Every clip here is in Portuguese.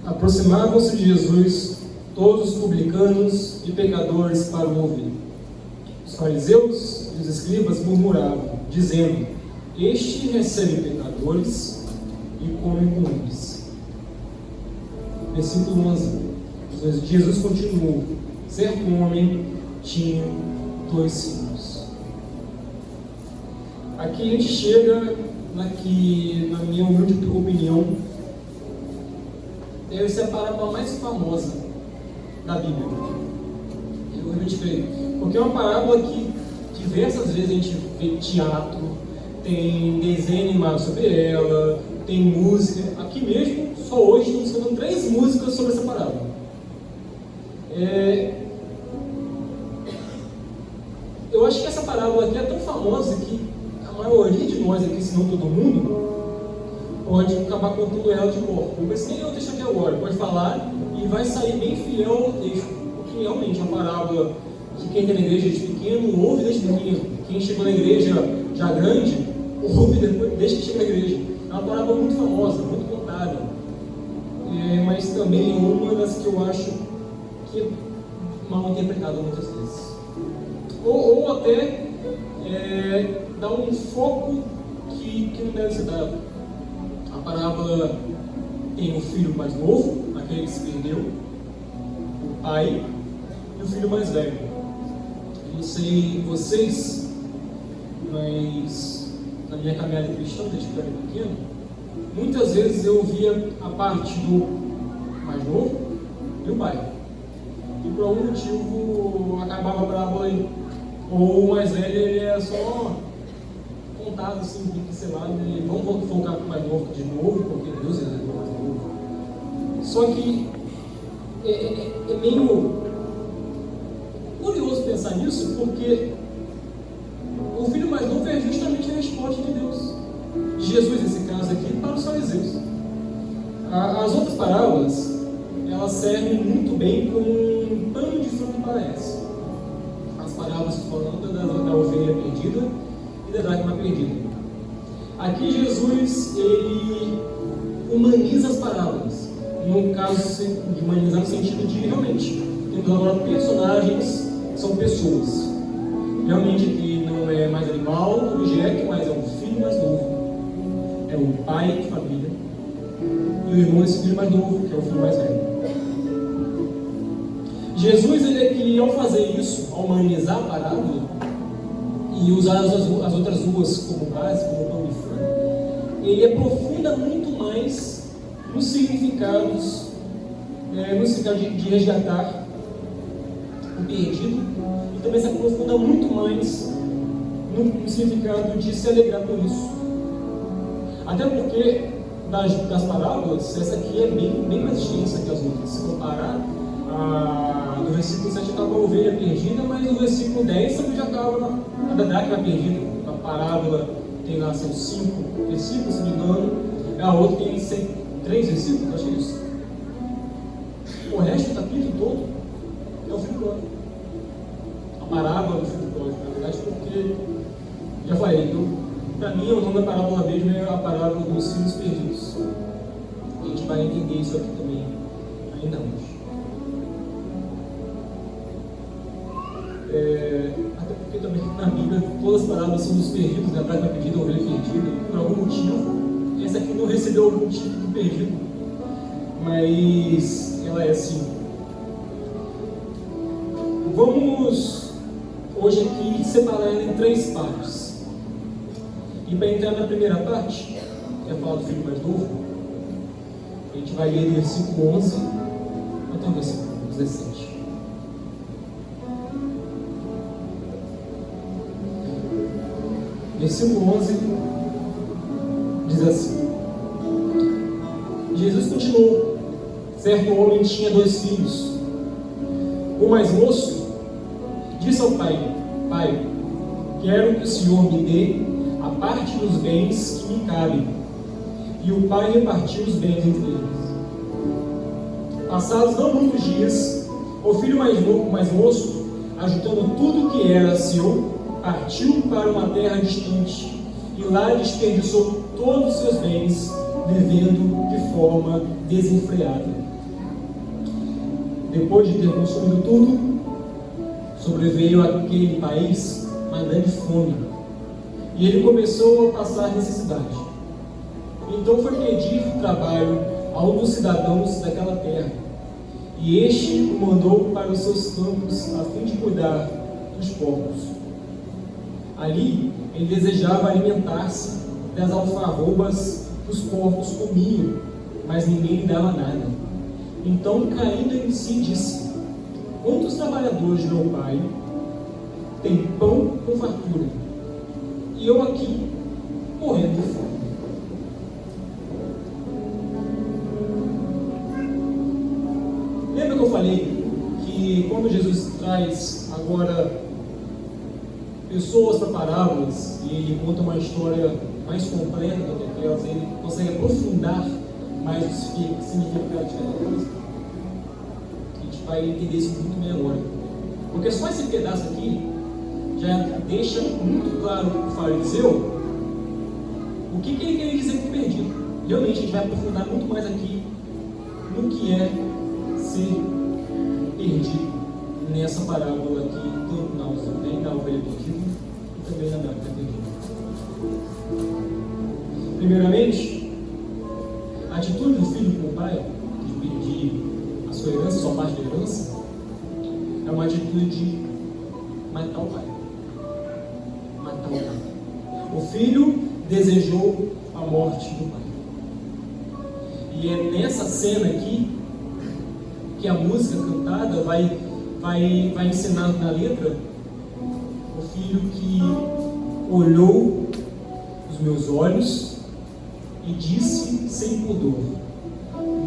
Aproximavam-se de Jesus todos os publicanos e pecadores para o ouvir. Os fariseus e os escribas murmuravam, dizendo: Este recebe pecadores e come com eles. Versículo 11. Jesus continuou: Certo homem tinha 2 filhos. Aqui a gente chega na minha humilde opinião, deve ser a parábola mais famosa da Bíblia. Eu realmente creio. Porque é uma parábola que diversas vezes a gente vê teatro, tem desenho animado sobre ela, tem música. Aqui mesmo, só hoje, estamos falando 3 músicas sobre essa parábola. Eu acho que essa parábola aqui é tão famosa que a maioria de nós aqui, se não todo mundo, pode acabar contando ela de cor. Vou ver se nem eu deixo aqui agora. Pode falar e vai sair bem fiel ao texto. Porque realmente é uma parábola que quem está na igreja desde pequeno ouve desde pequeno. Quem chegou na igreja já grande ouve desde que chega na igreja. É uma parábola muito famosa, muito contada. Mas também é uma das que eu acho que é mal interpretada muitas vezes. Ou até dá um foco que não deve ser dado. A parábola tem o filho mais novo, aquele que se perdeu, o pai e o filho mais velho. Eu não sei vocês, mas na minha caminhada cristã, desde que eu era pequeno, muitas vezes eu via a parte do mais novo e o pai. E por algum motivo acabava a parábola aí. Ou o mais velho ele é só contado assim, pincelado, e vamos focar para o mais novo de novo, porque Deus é o mais novo. Só que é meio curioso pensar nisso, porque o filho mais novo é justamente a resposta de Deus, de Jesus nesse caso aqui, para os fariseus. As outras parábolas, elas servem muito bem como um pano de fundo para essa. As parábolas falando da ovelha perdida e da dracma perdida. Aqui Jesus, ele humaniza as parábolas. No caso de humanizar no sentido de realmente temos agora personagens que são pessoas. Realmente que não é mais animal, objeto, mas é um filho mais novo. É um pai de família. E o irmão desse filho mais novo, que é o filho mais velho. Jesus, ele é que ao fazer isso, ao humanizar a parábola e usar as outras duas como base, como pano de fundo, ele aprofunda muito mais nos significados, de resgatar o perdido, e também se aprofunda muito mais no significado de se alegrar por isso. Até porque das parábolas, essa aqui é bem mais extensa que as outras. Se comparar, no versículo 7 estava a ovelha perdida, mas no versículo 10 já estava a dracma perdida. A parábola tem lá seus 5 versículos, se não me engano, a outra tem 3 versículos, acho que é isso. O resto do capítulo todo é o filho pródigo. A parábola do filho pródigo, na verdade, porque, já falei, para mim o nome da parábola mesmo é a parábola dos filhos perdidos. A gente vai entender isso aqui também ainda hoje. Até porque também na Bíblia todas as parábolas são dos perdidos, né? A dracma perdida, a ovelha perdida, por algum motivo. Essa aqui não recebeu algum tipo de perdido, mas ela é assim. Vamos hoje aqui separar ela em 3 partes. E para entrar na primeira parte, que é falar do filho mais novo, a gente vai ler do versículo 11 até o versículo 17. Versículo 11 diz assim: Jesus continuou: Certo homem tinha 2 filhos. O mais moço disse ao pai: Pai, quero que o Senhor me dê a parte dos bens que me cabem. E o pai repartiu os bens entre eles. Passados não muitos dias, o filho mais moço, ajuntando tudo que era seu, partiu para uma terra distante e lá desperdiçou todos os seus bens, vivendo de forma desenfreada. Depois de ter consumido tudo, sobreveio àquele país uma grande fome, e ele começou a passar necessidade. Então foi pedir trabalho a um dos cidadãos daquela terra, e este o mandou para os seus campos a fim de cuidar dos porcos. Ali ele desejava alimentar-se das alfarrobas que os porcos comiam, mas ninguém lhe dava nada. Então, caindo em si, disse: quantos trabalhadores de meu pai têm pão com fartura, e eu aqui morrendo de fome? Lembra que eu falei que quando Jesus traz agora pessoas para parábolas e ele conta uma história mais completa do que aquelas, ele consegue aprofundar mais o significado de cada coisa? A gente vai entender isso muito bem agora, porque só esse pedaço aqui já deixa muito claro para o fariseu o que ele queria dizer com perdido. Realmente a gente vai aprofundar muito mais aqui no que é ser perdido nessa parábola aqui, tanto na ovelha perdida e também na branca perdida. Primeiramente, a atitude do filho com o pai de pedir a sua herança, sua parte da herança, é uma atitude de matar o pai. Matar o pai. O filho desejou a morte do pai. E é nessa cena aqui que a música cantada vai ensinar na letra o filho que olhou os meus olhos e disse sem pudor: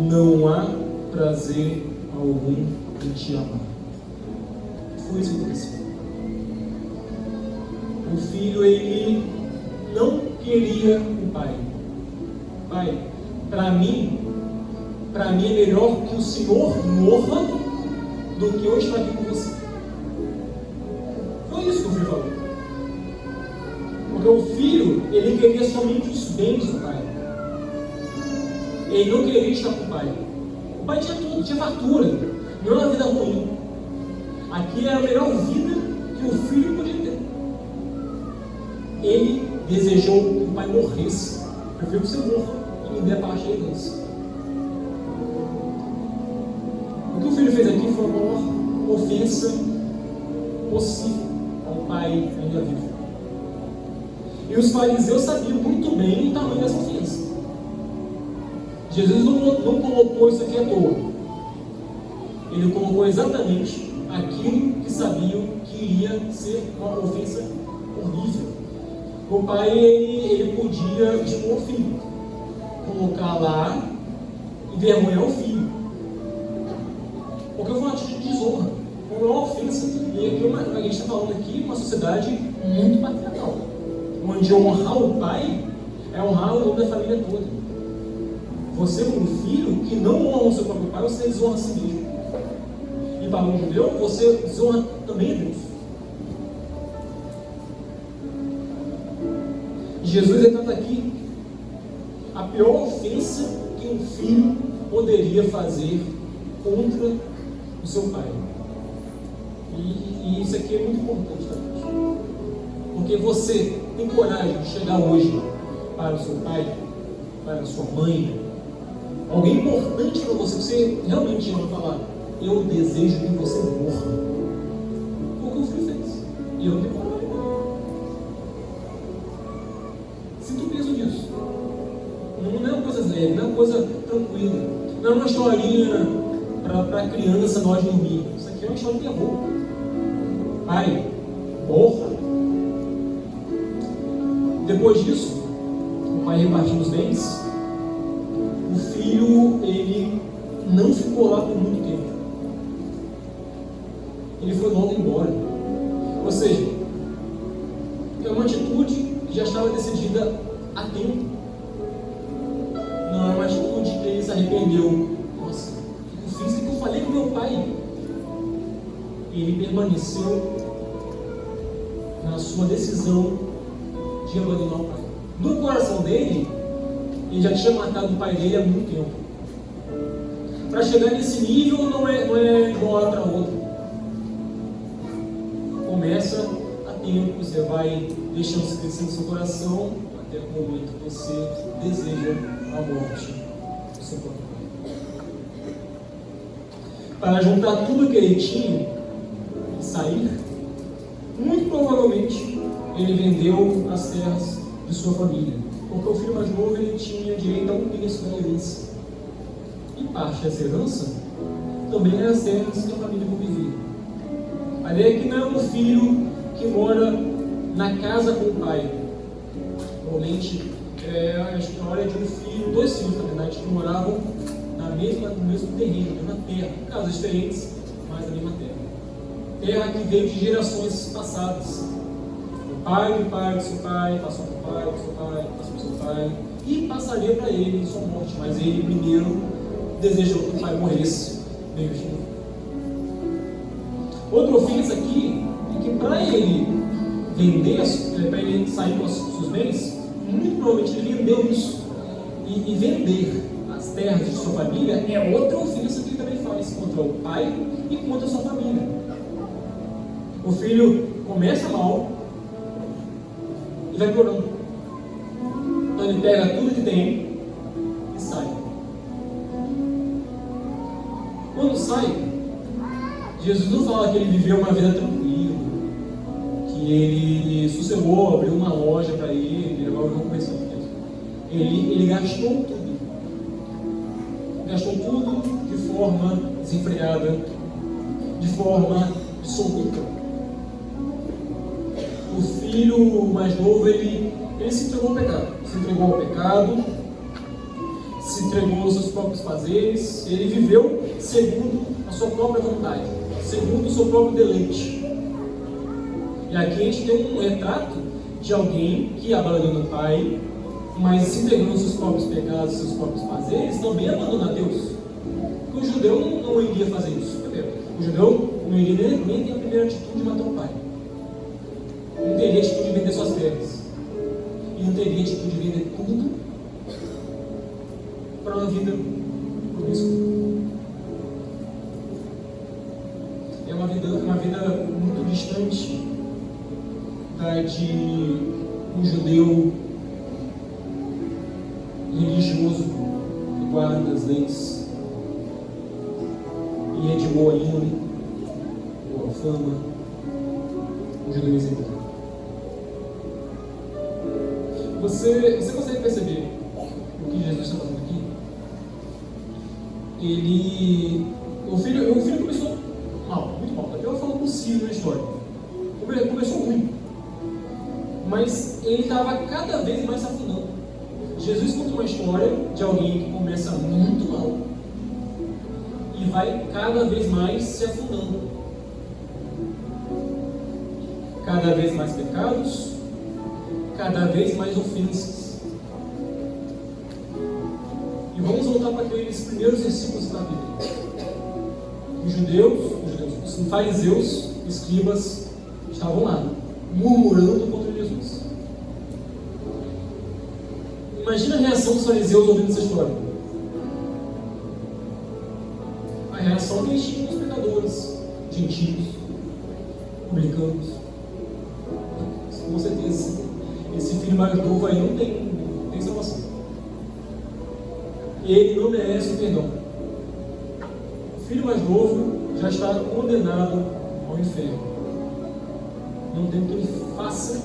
não há prazer algum em te amar. Foi isso que aconteceu. O filho, ele não queria o pai. Pai, para mim é melhor que o Senhor morra do que eu estar aqui com você. Foi isso que o filho falou. Porque o filho, ele queria somente os bens do pai. Ele não queria estar com o pai. O pai tinha tudo, tinha fartura, não era uma vida ruim. Aqui era a melhor vida que o filho podia ter. Ele desejou que o pai morresse. Prefiro que você morra e me dê a parte da herança. O que o filho fez aqui foi a maior ofensa possível ao pai ainda vivo. E os fariseus sabiam muito bem o tamanho dessa ofensa. Jesus não colocou isso aqui à toa. Ele colocou exatamente aquilo que sabiam que iria ser uma ofensa horrível. O pai, ele podia expor o filho, colocar lá e envergonhar o filho. Porque foi uma atitude de desonra, foi uma ofensa. E aqui a gente está falando aqui uma sociedade muito patriarcal, onde honrar o pai é honrar o nome da família toda. Você, como filho que não honra o seu próprio pai, você desonra a si mesmo. E para um judeu, você desonra também a Deus. Jesus retrata aqui a pior ofensa que um filho poderia fazer contra o seu pai. E isso aqui é muito importante também. Porque você tem coragem de chegar hoje para o seu pai, para a sua mãe, alguém importante para você, que você realmente ama, falar: eu desejo que você morra. Foi o que o filho fez. E eu não tenho coragem. Sinto o peso disso. Não é uma coisa leve, não é uma coisa tranquila. Não é uma historinha para criança nós dormir. Isso aqui é uma história de terror. Pai, morra. Depois disso, o pai repartiu os bens. O filho, ele não ficou lá por muito tempo. Ele foi logo embora. Ou seja, é uma atitude que já estava decidida há tempo. Não é uma atitude que ele se arrependeu. Nossa, eu fiz o que eu falei com meu pai. Ele permaneceu na sua decisão de abandonar o pai. No coração dele, ele já tinha matado o pai dele há muito tempo. para chegar nesse nível não é de uma hora para outra. Começa a tempo, você vai deixando se crescer no seu coração, até o momento que você deseja a morte do seu próprio pai. Para juntar tudo que ele tinha e sair, muito provavelmente ele vendeu as terras de sua família, porque o filho mais novo ele tinha direito a 1/3 da herança. E parte dessa herança também eram as terras que a família convivia. A ideia é que não é um filho que mora na casa com o pai. Normalmente é a história de um filho, 2 filhos na verdade, que moravam no mesmo terreno, na mesma terra, casas diferentes, mas na mesma terra. Terra que veio de gerações passadas. O pai do seu pai, passou para o pai do seu pai, passou para o seu pai, e passaria para ele em sua morte, mas ele primeiro desejou que o pai morresse meio de novo. Outra ofensa aqui é que para ele vender, para ele sair com os seus bens, muito provavelmente ele vendeu isso. E vender as terras de sua família é outra ofensa que ele também faz contra o pai e contra a sua família. O filho começa mal e vai piorando. Então ele pega tudo que tem e sai. Quando sai, Jesus não fala que ele viveu uma vida tranquila, que ele sossegou, abriu uma loja para ele, agora não começou a ele gastou tudo. Gastou tudo de forma desenfreada, de forma dissoluta. O filho mais novo, ele se entregou ao pecado. Se entregou ao pecado, se entregou aos seus próprios fazeres, ele viveu segundo a sua própria vontade, segundo o seu próprio deleite. E aqui a gente tem um retrato de alguém que abandonou o pai, mas se entregando aos seus próprios pecados, seus próprios fazeres, também abandona Deus. Porque o judeu não iria fazer isso. O judeu não iria nem ter a primeira atitude de matar o pai. Não teria atitude de vender suas terras. E não teria atitude de vender tudo para uma vida promíscua. É uma vida muito distante da de um judeu religioso que guarda as leis e é de boa índole, boa fama, um judeu exemplar. Você consegue perceber o que Jesus está fazendo aqui? O filho começou mal, muito mal. Até eu falo possível na história. Começou ruim, mas ele estava cada vez mais se afundando. Jesus conta uma história de alguém que começa muito mal e vai cada vez mais se afundando. Cada vez mais pecados, cada vez mais ofensas. E vamos voltar para aqueles primeiros versículos da Bíblia. Os fariseus, escribas, estavam lá, murmurando contra Jesus. Imagina a reação dos fariseus ouvindo essa história. A reação que eles tinham dos pecadores, gentios, publicanos. Com certeza, esse filho mais novo aí não tem salvação. Ele não merece o perdão. O filho mais novo já está condenado ao inferno. Não tem o que ele faça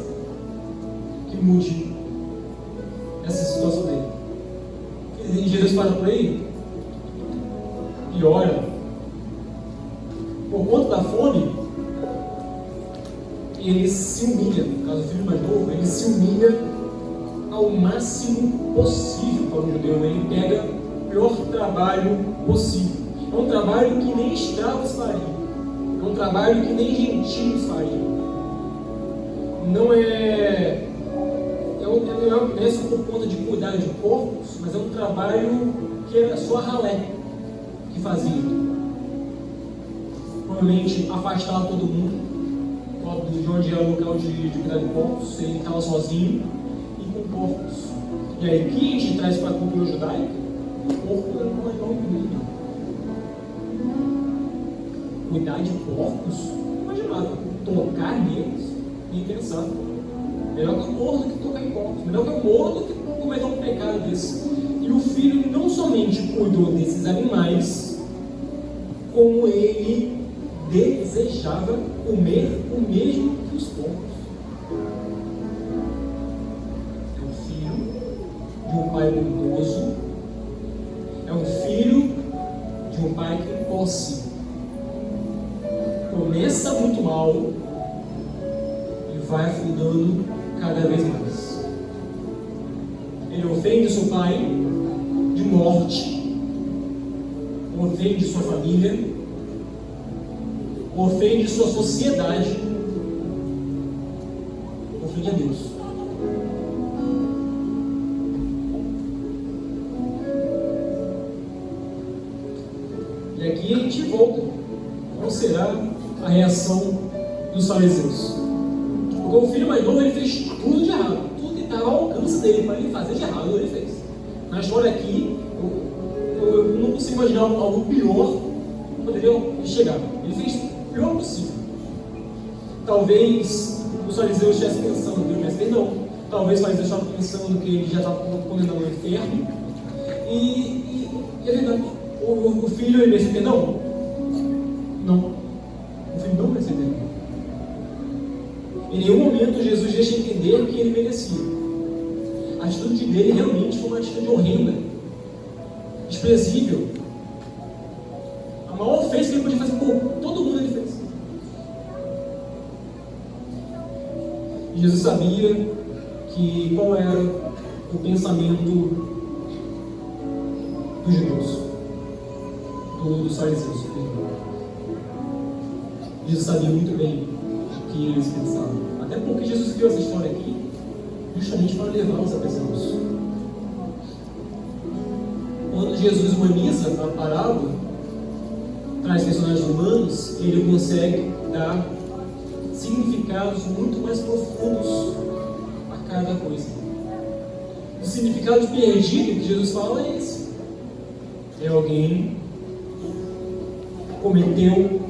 que mude essa situação dele. E Jesus para por ele e ora. Por conta da fome, ele se humilha. No caso do filho mais novo, ele se humilha ao máximo possível para o judeu. Ele pega o pior trabalho possível. É um trabalho que nem escravos fariam. É um trabalho que nem gentios fariam. Não é só por conta de cuidar de corpos, mas é um trabalho que era só a ralé que fazia. Provavelmente afastava todo mundo de onde era o local de cuidar de corpos. Ele estava sozinho e com corpos. E aí, o que a gente traz para a cultura judaica? O corpo era um animal impuro. cuidar de porcos, não imaginava. Tocar neles, nem pensar. Melhor que eu morro do que tocar em porcos. Melhor que eu morro do que cometer um pecado desse. E o filho não somente cuidou desses animais, como ele desejava comer o mesmo que os porcos. É um filho de um pai bondoso, é um filho de um pai que posse. Começa muito mal e vai afundando cada vez mais. Ele ofende seu pai de morte, ofende sua família, ofende sua sociedade, ofende a Deus. E aqui a gente volta. Qual será a reação dos fariseus? Porque o filho mais novo, ele fez tudo de errado. Tudo que estava ao alcance dele para ele fazer de errado, ele fez. Na história aqui, eu não consigo imaginar algo pior que poderia chegar. Ele fez o pior possível. Talvez os fariseus estivessem pensando que ele tivesse perdão. Talvez os fariseus estavam pensando que ele já estava condenado ao inferno. E o filho, ele merecia perdão? Não. O filho não merecia perdão. Em nenhum momento Jesus deixa entender que ele merecia. A atitude dele realmente foi uma atitude horrenda, desprezível. A maior ofensa que ele podia fazer por todo mundo, ele fez. E Jesus sabia qual era o pensamento dos judeus, dos fariseus. Jesus sabia muito bem o que eles pensavam. Até porque Jesus criou essa história aqui justamente para levá-los a pensar nisso. Quando Jesus humaniza a parábola, traz personagens humanos, ele consegue dar significados muito mais profundos a cada coisa. O significado perdido que Jesus fala é esse. É alguém que cometeu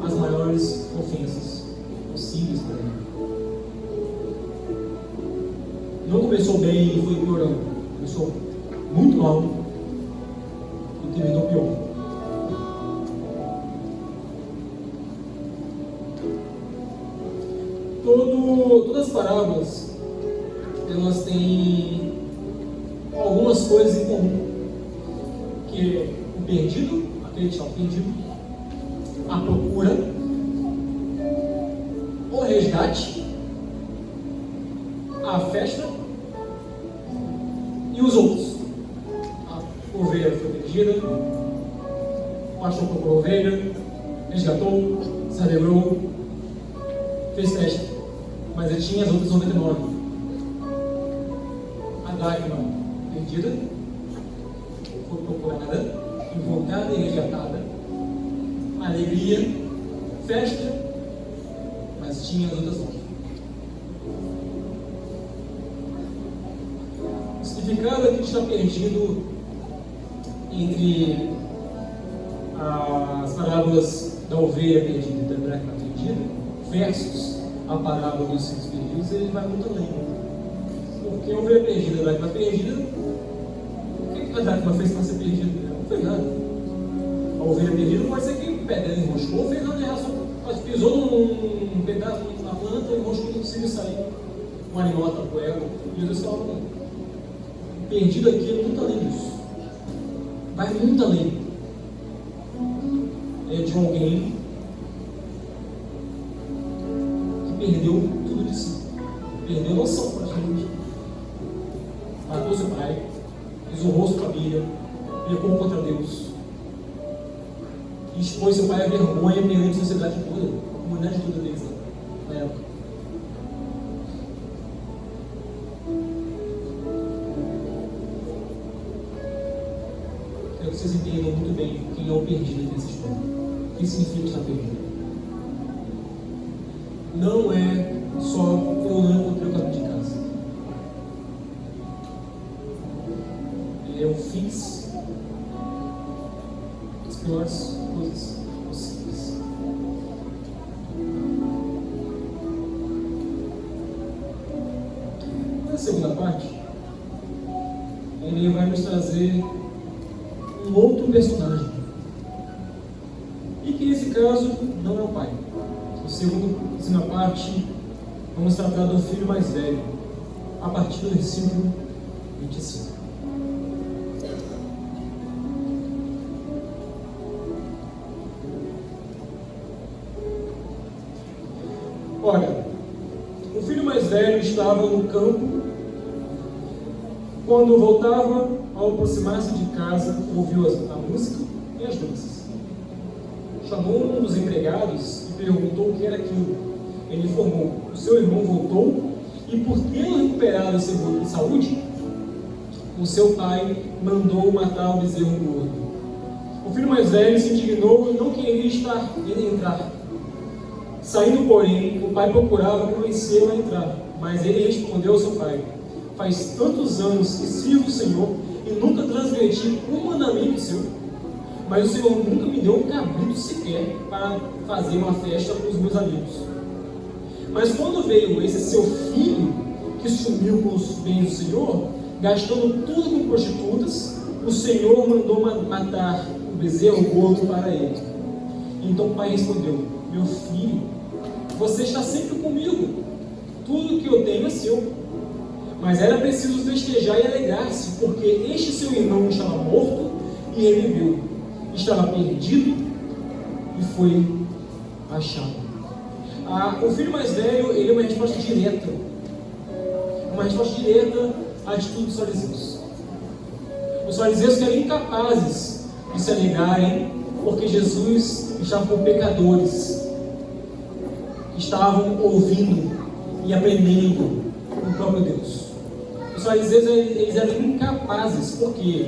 as maiores ofensas possíveis para ele. Não começou bem e foi piorando. Começou muito mal e terminou pior. Todas as parábolas, elas têm algumas coisas em comum. Que é o perdido, aquele que está perdido, a procura, o resgate, a festa e os outros. A ovelha foi perdida, o pastor procurou a ovelha, resgatou, se alegrou, fez festa, mas ele tinha as outras 99. A dracma perdida foi procurada, encontrada e resgatada. Alegria, festa, mas tinha as outras 9. O significado aqui está perdido entre as parábolas da ovelha perdida e da dracma perdida versus a parábola dos filhos perdidos. Ele vai muito além. Porque a ovelha perdida e a dracma perdida, o que a dracma fez para ser perdida? Não fez nada. A ovelha perdida pode ser que o pé dela enroscou, fez nada de errado, mas pisou num pedaço na planta, enroscou, não conseguiu sair. O animal atacou ela, e Jesus fala: perdido aqui é muito além disso. Vai muito além. É de alguém que perdeu tudo de si. Perdeu noção praticamente. Matou seu pai, desonrou sua família, pecou contra Deus. E expôs seu pai à vergonha perante a sociedade toda, a comunidade toda deles na época. Quero que vocês entendam muito bem quem é o perdido nessa história. O que significa estar perdido? Não é só eu não encontrei o caminho de casa. Eu fiz as piores coisas possíveis. segunda parte, ele vai nos trazer um outro personagem. E que nesse caso não é o pai. Segunda parte, vamos tratar do filho mais velho, a partir do versículo 25. Olha, o filho mais velho estava no campo. Quando voltava, ao aproximar-se de casa, ouviu a música e as danças. Chamou um dos empregados e perguntou o que era aquilo. Ele informou: o seu irmão voltou e, por tê-lo recuperado em saúde, o seu pai mandou matar o bezerro gordo. O filho mais velho se indignou e não queria entrar. Saindo, porém, o pai procurava convencê-lo a entrar, mas ele respondeu ao seu pai: faz tantos anos que sirvo o Senhor e nunca transgredi um mandamento seu, mas o Senhor nunca me deu um cabrito sequer para fazer uma festa com os meus amigos. Mas quando veio esse seu filho, que sumiu com os bens do Senhor, gastando tudo com prostitutas, o Senhor mandou matar o bezerro gordo para ele. Então o pai respondeu: meu filho, você está sempre comigo, tudo que eu tenho é seu. Mas era preciso festejar e alegrar-se, porque este seu irmão estava morto e ele viveu, estava perdido e foi achado. O filho mais velho, ele é uma resposta direta à atitude dos fariseus. Os fariseus que eram incapazes de se alegrarem porque Jesus estava com pecadores que estavam ouvindo e aprendendo com o próprio Deus. Os fariseus, eles eram incapazes porque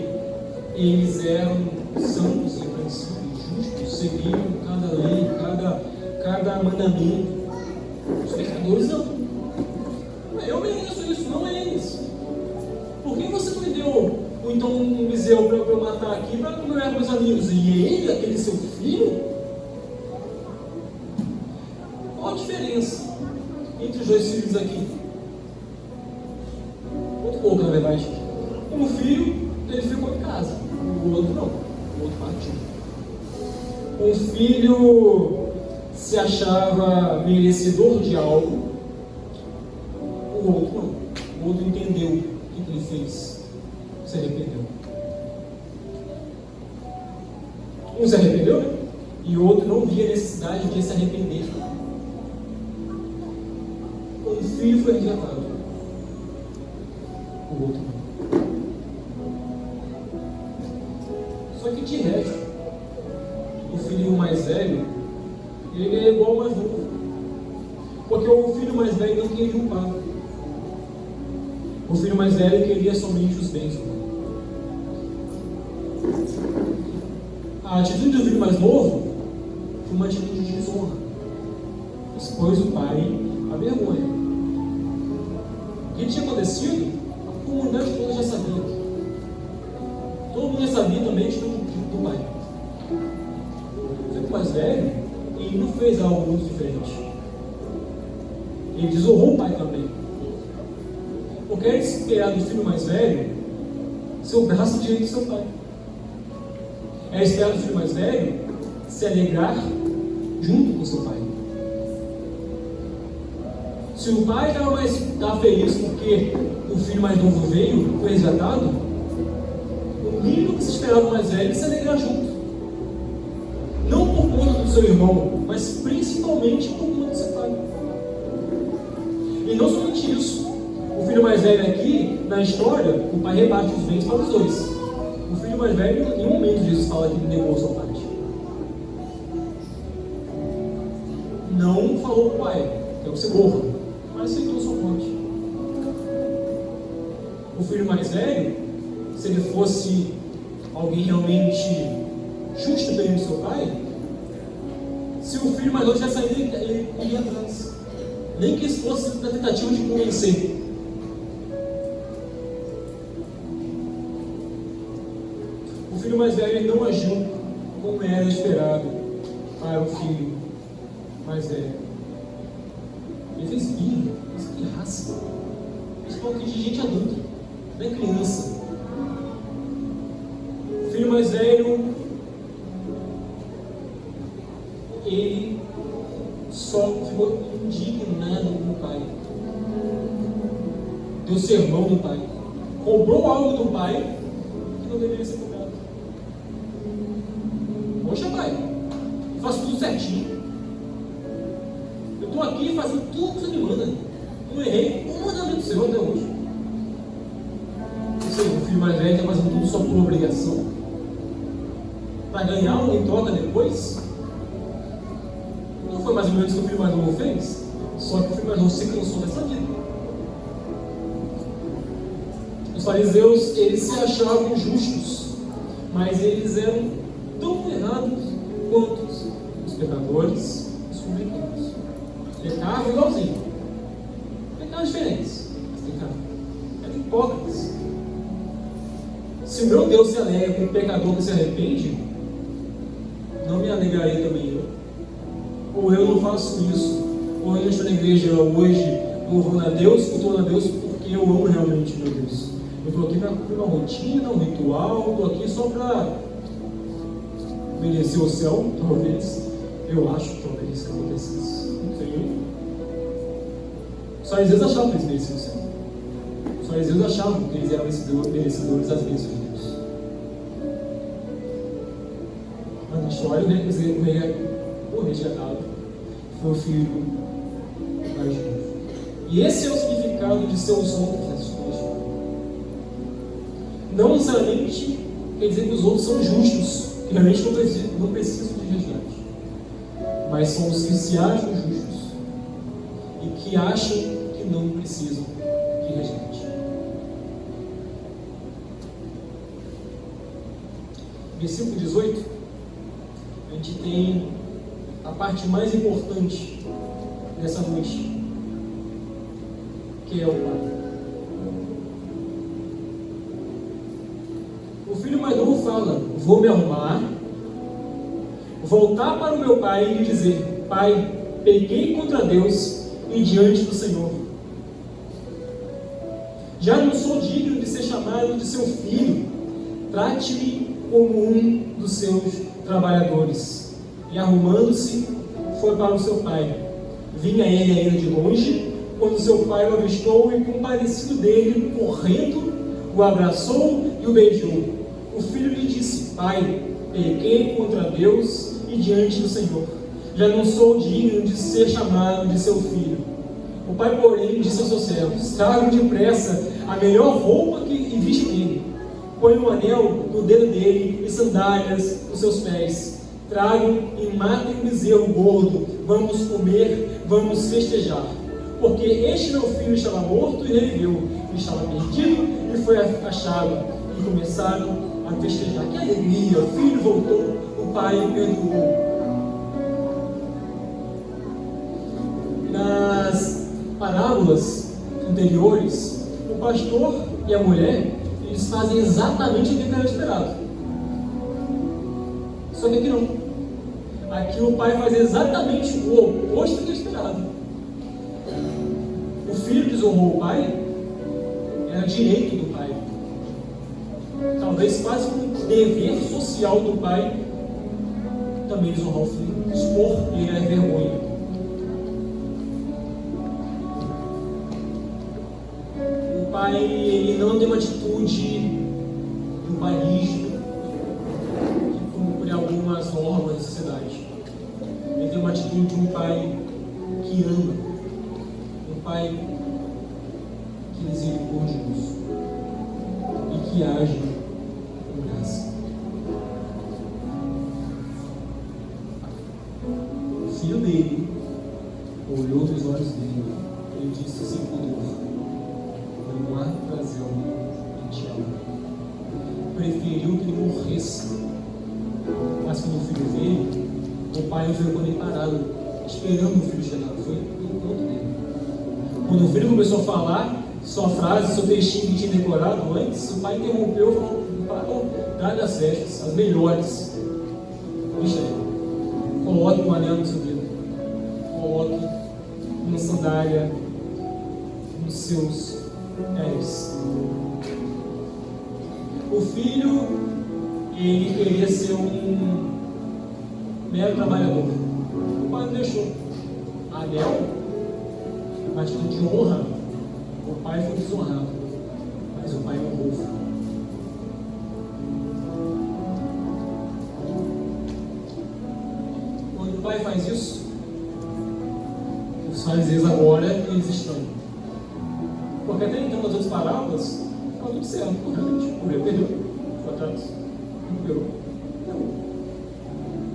eles eram santos, irrepreensíveis, justos, seguiam cada lei, cada mandamento. Os pecadores não. Eu mereço isso, não é eles. Por que você não me deu então um bezerro para eu matar aqui para comer com meus amigos? E ele, aquele seu filho? Qual a diferença entre os dois filhos aqui? Muito pouco, na verdade. Um filho, ele ficou em casa. O outro não. O outro partiu. Um filho se achava merecedor de algo. O outro não. O outro entendeu o que ele fez. Se arrependeu. Um se arrependeu, né? E o outro não via necessidade de se arrepender. Um filho foi resgatado. O outro não. Só que de resto, o filho mais velho, ele é igual ao mais novo. Porque o filho mais velho não queria o pai. O filho mais velho queria somente os bens. A atitude do filho mais novo foi uma atitude de desonra. Expôs o pai à vergonha. O que tinha acontecido, a comunidade toda já sabia. Todo mundo já sabia também do pai. O filho mais velho, ele não fez algo muito diferente. Ele desonrou o pai também. Porque era esperado do filho mais velho ser o braço direito do seu pai. Era esperado do filho mais velho se alegrar junto com seu pai. Se o pai estava feliz porque o filho mais novo veio, foi resgatado, o mínimo que se esperava do mais velho é se alegrar junto. Não por conta do seu irmão, mas principalmente por conta do seu pai. E não somente isso. O filho mais velho aqui, na história, o pai rebate os bens para os dois. O filho mais velho, em nenhum momento Jesus fala que ele negou a sua parte. Não falou para o pai, que você morra, mas aceitou a sua parte. O filho mais velho, se ele fosse alguém realmente justo perante do seu pai, se o filho mais novo tivesse saído, ele iria atrás. Nem que isso fosse na tentativa de convencer. O filho mais velho, ele não agiu como era esperado para o filho mais velho. Ele fez birra, fez pirraça. A gente fala aqui de gente adulta, não é criança. O filho mais velho, ele só ficou indignado com o pai. Deu sermão do pai. Cobrou algo do pai que não deveria ser cobrado. Poxa, pai, eu faço tudo certinho. Eu estou aqui fazendo tudo que você me manda. Eu não errei um mandamento seu até hoje. Ou seja, o filho mais velho está fazendo tudo só por obrigação. Para ganhar algo em troca depois. Não foi mais ou menos o que o filho mais novo fez? Só que o filho mais novo se cansou dessa vida. Os fariseus, eles se achavam justos, mas eles eram tão errados quanto os pecadores, os publicanos. Pecavam igualzinho. Pecavam diferentes. Eram hipócritas. Se o meu Deus se alegra com um pecador que se arrepende, não me alegrarei também eu. Ou eu não faço isso, ou eu não estou na igreja hoje louvando a Deus, cultuando a Deus porque eu amo realmente meu Deus. Eu estou aqui para cumprir uma rotina, um ritual, estou aqui só para merecer o céu, talvez. Eu acho que talvez que aconteça isso. Não sei. Os fariseus achavam que eles mereciam o céu. Os fariseus achavam que eles eram merecedores das bênçãos de Deus. Mas na história, o resgatado foi o filho mais novo. E esse é o significado de ser os outros nessa história. Não necessariamente quer dizer que os outros são justos, que realmente não precisam de resgate, mas são os que se acham justos e que acham que não precisam de resgate. Versículo 18, a gente tem a parte mais importante dessa noite, que é o pai. O filho mais novo fala: vou me arrumar, voltar para o meu pai e lhe dizer: pai, pequei contra Deus e diante do Senhor. Já não sou digno de ser chamado de seu filho. Trate-me como um dos seus trabalhadores. E arrumando-se, foi para o seu pai. Vinha ele ainda de longe, quando seu pai o avistou e, compadecido dele, correndo, o abraçou e o beijou. O filho lhe disse: pai, pequei contra Deus e diante do Senhor. Já não sou digno de ser chamado de seu filho. O pai, porém, disse aos seus servos: tragam depressa a melhor roupa e viste nele. Põe um anel no dedo dele e sandálias nos seus pés. Tragam e matem um bezerro gordo. Vamos comer, vamos festejar. Porque este meu filho estava morto e reviveu. Ele estava perdido e foi achado. E começaram a festejar. Que alegria! O filho voltou, o pai perdoou. Nas parábolas anteriores, o pastor e a mulher, eles fazem exatamente o que era esperado. Só que aqui não. Aqui o pai faz exatamente o oposto do que é esperado. O filho desonrou o pai, era direito do pai. Talvez quase um dever social do pai também desonrar o filho, expor ele à vergonha. O pai, ele não tem uma atitude de um pai rígido, que cumpre algumas normas da sociedade. Ele tem uma atitude de um pai que ama, um pai que é misericordioso e que age com graça. O filho dele olhou nos olhos dele e disse sem pudor: não há razão em te amar. Preferiu que ele morresse. Mas quando o filho veio, o pai não ficou nem parado, esperando o filho chegar. Foi no encontro dele. Quando o filho começou a falar sua frase, seu textinho que tinha decorado antes, o pai interrompeu e falou: parou, traga as festas, as melhores. Deixa aí. Coloque um anel no seu dedo. Coloque uma sandália nos seus filho, ele queria ser um mero trabalhador. O pai não deixou. Abel, uma atitude de honra, o pai foi desonrado, mas o pai honrou o filho. Quando o pai faz isso, os fariseus agora eles estranham. Porque até então, nas outras parábolas, estava tudo certo, corretamente. O rei perdeu, foi atrás, recuperou.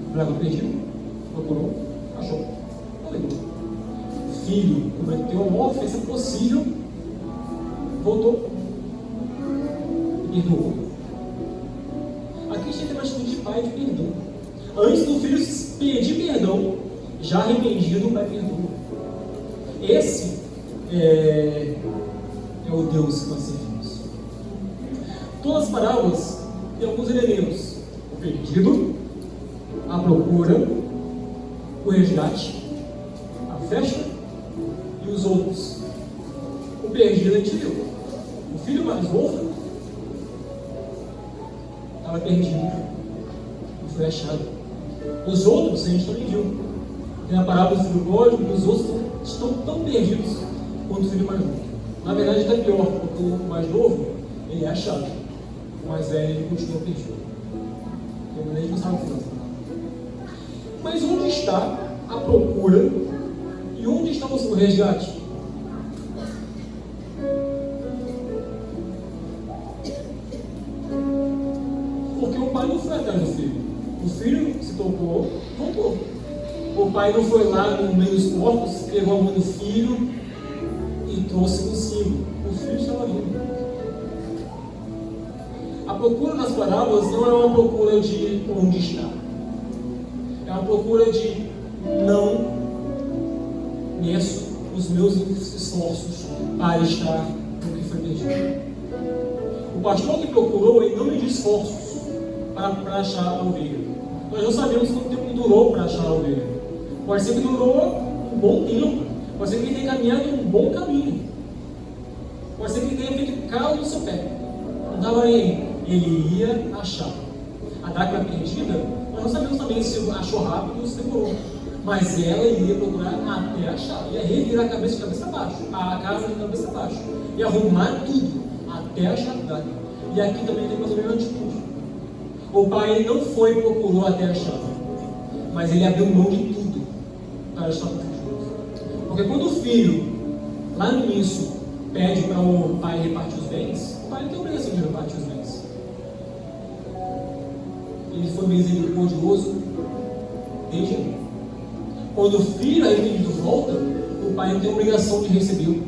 O bravo perdido, procurou, achou, alegou. O filho cometeu a maior ofensa possível, voltou e perdoou. Aqui a gente tem uma atitude de pai de perdão. Antes do filho pedir perdão, já arrependido, o pai perdoa. Esse é o Deus que nós servimos. Todas as parábolas têm alguns elementos: o perdido, a procura, o resgate, a festa e os outros. O perdido a gente viu. O filho mais novo estava perdido e foi achado. Os outros a gente também viu. Tem a parábola do filho pródigo, e os outros estão tão perdidos quanto o filho mais novo. Na verdade está pior, porque o mais novo ele é achado, o mais velho ele continua perdido. Porque a gente não sabe o final. Mas onde está a procura e onde está o resgate? Porque o pai não foi atrás do filho. O filho se tocou, voltou. O pai não foi lá no meio dos porcos, pegou a mão do filho e trouxe consigo. O filho estava vivo. A procura das parábolas não é uma procura de onde está. É uma procura de não meço os meus esforços para estar no que foi perdido. O pastor que procurou, ele não mediu esforços para achar a ovelha. Nós não sabemos quanto tempo durou para achar a ovelha. Pode ser que durou um bom tempo. Pode ser que ele tenha caminhado um bom caminho. Pode ser que ele tenha feito calo no seu pé. Não estava nem aí. Ele ia achar. A dracma perdida, nós não sabemos também se achou rápido ou se demorou. Mas ela iria procurar até achar. Ia revirar a cabeça de cabeça abaixo. A casa de cabeça abaixo. Ia arrumar tudo até achar a dracma. E aqui também tem mais ou menos atitude. O pai não foi e procurou até achar. Mas ele abriu mão de tudo para achar o filho. Porque quando o filho, lá no início, pede para o pai repartir os bens, o pai não tem obrigação de repartir os bens. Ele foi misericordioso desde aí. Quando o filho arrependido volta, o pai não tem obrigação de recebê-lo.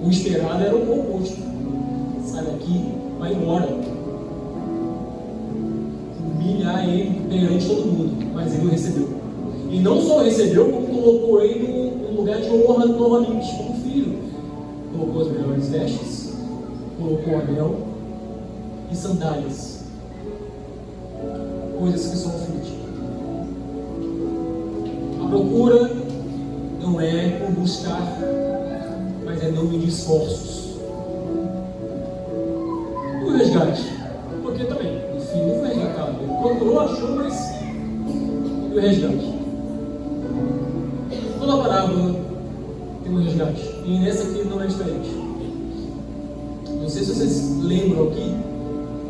O esperado era o oposto. Sai daqui, vai embora. Humilhar ele perante todo mundo, mas ele o recebeu. E não só o recebeu, como colocou ele num lugar de honra novamente, como filho. Colocou as melhores vestes, colocou anel e sandálias. Coisas que são fúteis. A procura não é por buscar, mas é não medir esforços. E o resgate? Porque também, o filho não foi resgatado. Ele procurou, achou, mas e o resgate? Toda parábola tem um resgate. E nessa aqui não é diferente. Não sei se vocês lembram aqui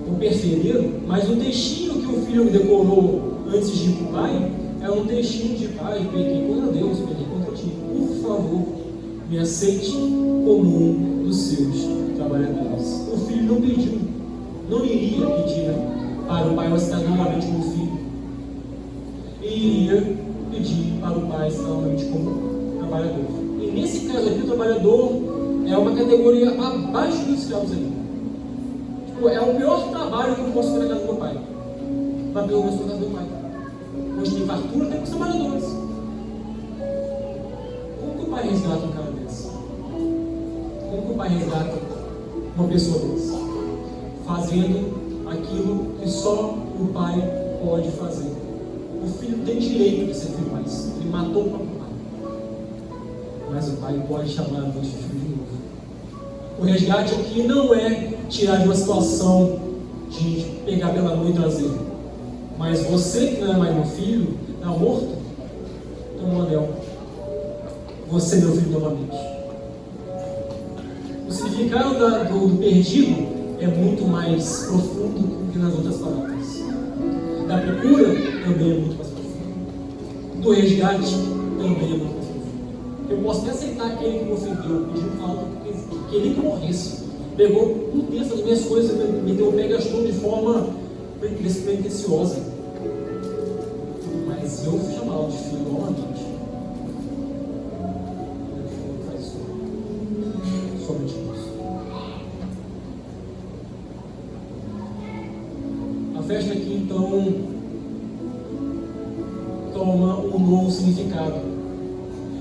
ou perceberam, mas o textinho que o filho decorou antes de ir para o pai é um textinho de pai: pequei contra Deus, pequei contra ti. Por favor, me aceite como um dos seus trabalhadores. O filho não pediu, não iria pedir para o pai estar novamente como filho. E iria pedir para o pai estar novamente como trabalhador. E nesse caso aqui, o trabalhador é uma categoria abaixo dos escravos aí. Tipo, é o pior trabalho que eu posso ter na casa do meu pai. Para pelo menos na casa do meu pai. Onde tem fartura, tem os trabalhadores. Como que o pai resgata um cara desse? Como que o pai resgata uma pessoa desse? Fazendo aquilo que só o pai pode fazer. O filho tem direito de ser filho, mas ele matou o próprio pai. Mas o pai pode chamar a filho de novo. O resgate aqui não é tirar de uma situação de pegar pela mão e trazer. Mas você que não é mais meu filho, está morto, toma um anel. Você é meu filho novamente. O significado do perdido é muito mais profundo do que nas outras palavras. Da procura também é muito mais profundo. Do resgate também é muito mais profundo. Eu posso até aceitar aquele que me ofendeu, pedindo falta, que ele que morresse. Pegou um terço das minhas coisas, me deu o pé, gastou de forma despretensiosa. Mas eu fui chamá-lo de filho novamente. Ele faz isso. Somente isso. A festa aqui então toma um novo significado.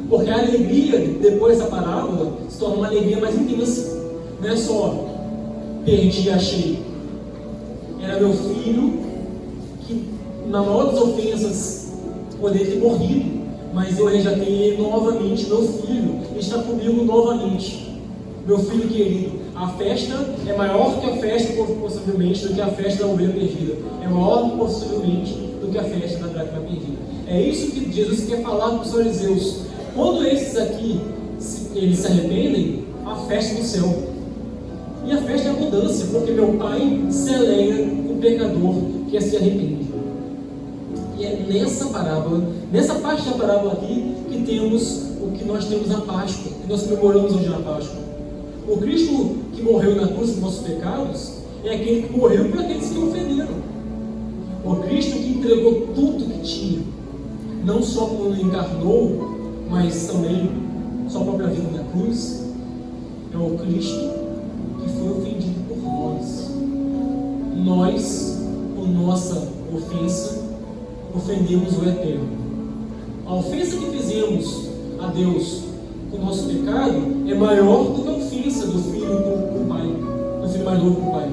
Porque a alegria depois dessa parábola se torna uma alegria mais intensa. Não é só perdi e achei. Era meu filho que, na maior das ofensas, poderia ter morrido, mas eu resgatei ele novamente, meu filho, ele está comigo novamente. Meu filho querido, a festa é maior que a festa, possivelmente, do que a festa da ovelha perdida. É maior, possivelmente, do que a festa da dracma perdida. É isso que Jesus quer falar para os fariseus. Quando esses aqui, eles se arrependem, a festa do céu. E a festa é a mudança, porque meu Pai se alegra com o pecador que se arrepende. E é nessa parábola, nessa parte da parábola aqui, que temos o que nós temos na Páscoa, que nós comemoramos hoje na Páscoa. O Cristo que morreu na cruz dos nossos pecados é aquele que morreu por aqueles que o ofenderam. O Cristo que entregou tudo que tinha, não só quando ele encarnou, mas também sua própria vida na cruz, é o Cristo que foi ofendido por nós. Nós, com nossa ofensa, ofendemos o Eterno. A ofensa que fizemos a Deus com o nosso pecado é maior do que a ofensa do filho com o pai, do filho mais novo com o pai.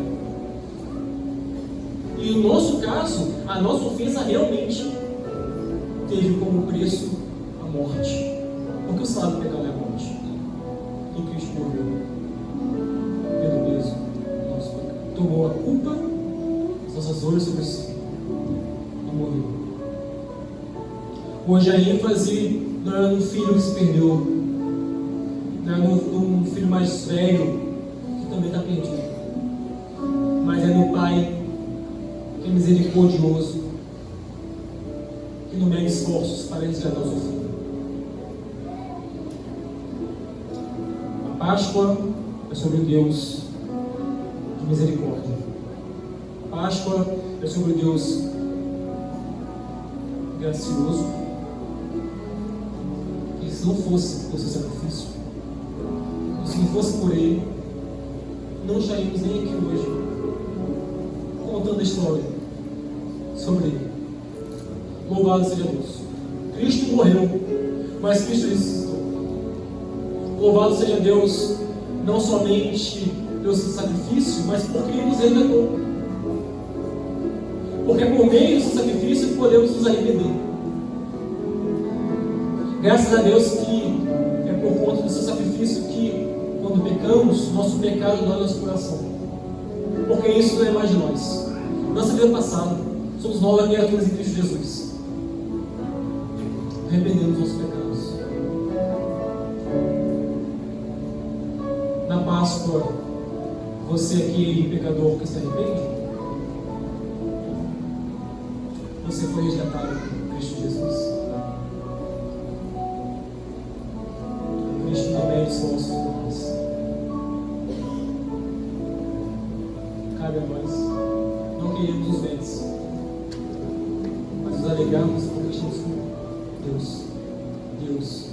E no nosso caso, a nossa ofensa realmente teve como preço a morte. Porque o salário do pecado é a morte. E Cristo morreu pelo peso do nosso pecado. Tomou a culpa das nossas dores sobre si e morreu. Hoje a ênfase não é no filho que se perdeu, não é no filho mais velho que também está perdido, mas é no Pai que é misericordioso, que não mede esforços para resgatar o seu filho. A Páscoa é sobre Deus de misericórdia. A Páscoa é sobre Deus gracioso. E se não fosse por seu sacrifício, e se não fosse por Ele, não estaríamos nem aqui hoje contando a história sobre Ele. Louvado seja Deus. Cristo morreu, mas Cristo ressuscitou. Louvado seja Deus, não somente pelo seu sacrifício, mas porque Ele nos resgatou. Porque é por meio do seu sacrifício que podemos nos arrepender. Graças a Deus que é por conta do seu sacrifício que, quando pecamos, nosso pecado dói no nosso coração. Porque isso não é mais de nós. Nossa vida passada, somos novas criaturas em Cristo Jesus. Arrependemos dos nossos pecados. Na Páscoa, você é aquele pecador que se arrepende? Você foi resgatado por Cristo Jesus. Cristo também é esforço por nós. Cabe a nós. Não queremos os bens, mas nos alegramos porque estamos com Deus.